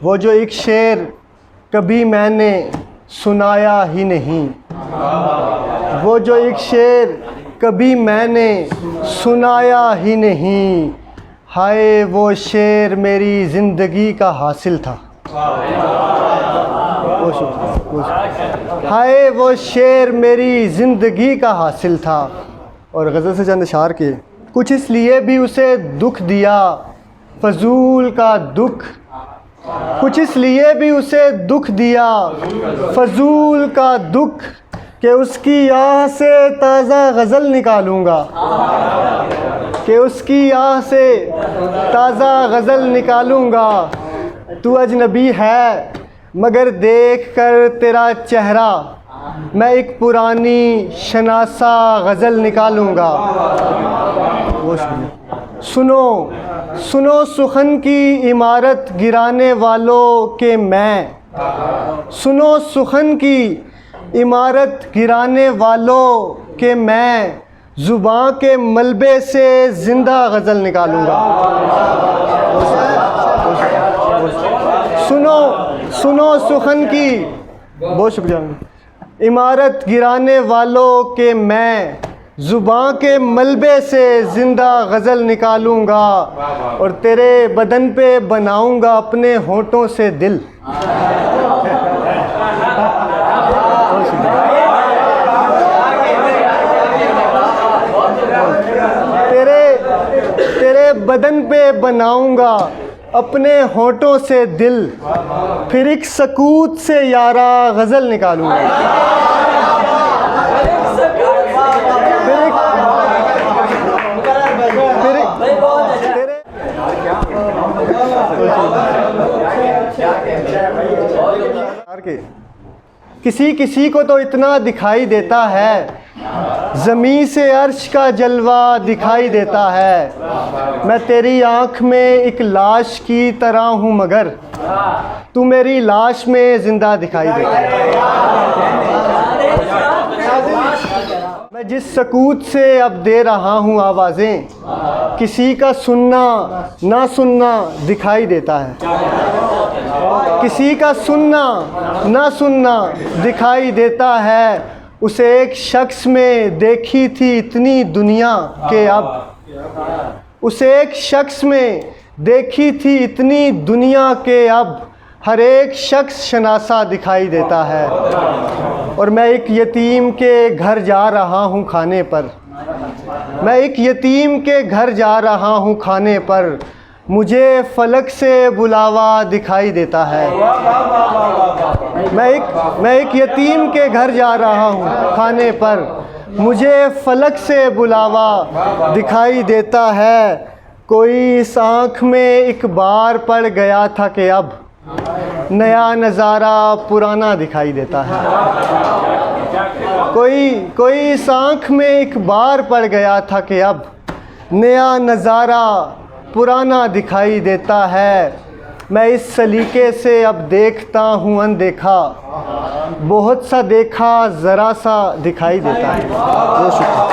वो जो एक शेर कभी मैंने सुनाया ही नहीं, वो जो एक शेर कभी मैंने सुनाया ही नहीं, हाय वो शेर मेरी ज़िंदगी का हासिल था। हाय वो शेर मेरी ज़िंदगी का हासिल था। और गज़ल से चंद अशार के, कुछ इसलिए भी उसे दुख दिया फजूल का दुख, कुछ इसलिए भी उसे दुख दिया फजूल का दुख, कि उसकी आह से ताज़ा गज़ल निकालूंगा, कि उसकी आह से ताज़ा गज़ल निकालूंगा। तू अजनबी है मगर देख कर तेरा चेहरा, मैं एक पुरानी शनासा गज़ल निकालूंगा। वो सुनो सुनो सुखन की इमारत गिराने वालों के मैं, सुनो सुखन की इमारत गिराने वालों के मैं, ज़ुबां के मलबे से ज़िंदा गज़ल निकालूंगा। सुनो सुनो सुखन की, बहुत शुक्रिया, इमारत गिराने वालों के मैं, ज़ुबां के मलबे से ज़िंदा गज़ल निकालूंगा, और तेरे बदन पे बनाऊंगा अपने होठों से दिल। तेरे बदन पे बनाऊंगा अपने होठों से दिल, फिर एक सकूत से यारा गज़ल निकालूंगा। किसी किसी को तो इतना दिखाई देता है, ज़मीं से अर्श का जलवा दिखाई देता है। मैं तेरी आँख में एक लाश की तरह हूँ मगर तू मेरी लाश में ज़िंदा दिखाई देता है। मैं जिस सकूत से अब दे रहा हूँ आवाज़ें, किसी का सुनना ना सुनना दिखाई देता है, किसी का सुनना ना सुनना दिखाई देता है। उसे एक शख्स में देखी थी इतनी दुनिया के अब, उसे एक शख्स में देखी थी इतनी दुनिया के अब, हर एक शख्स शनासा दिखाई देता है। और मैं एक यतीम के घर जा रहा हूँ खाने पर, मैं एक यतीम के घर जा रहा हूँ खाने पर, मुझे फलक से बुलावा दिखाई देता है। मैं एक यतीम के घर जा रहा हूँ खाने पर, मुझे फलक से बुलावा दिखाई देता है। कोई इस आँख में एक बार पड़ गया था कि अब नया नज़ारा पुराना दिखाई देता है। कोई इस आँख में एक बार पड़ गया था कि अब नया नज़ारा पुराना दिखाई देता है। मैं इस सलीके से अब देखता हूँ अनदेखा, बहुत सा देखा ज़रा सा दिखाई देता है। बहुत शुक्रिया।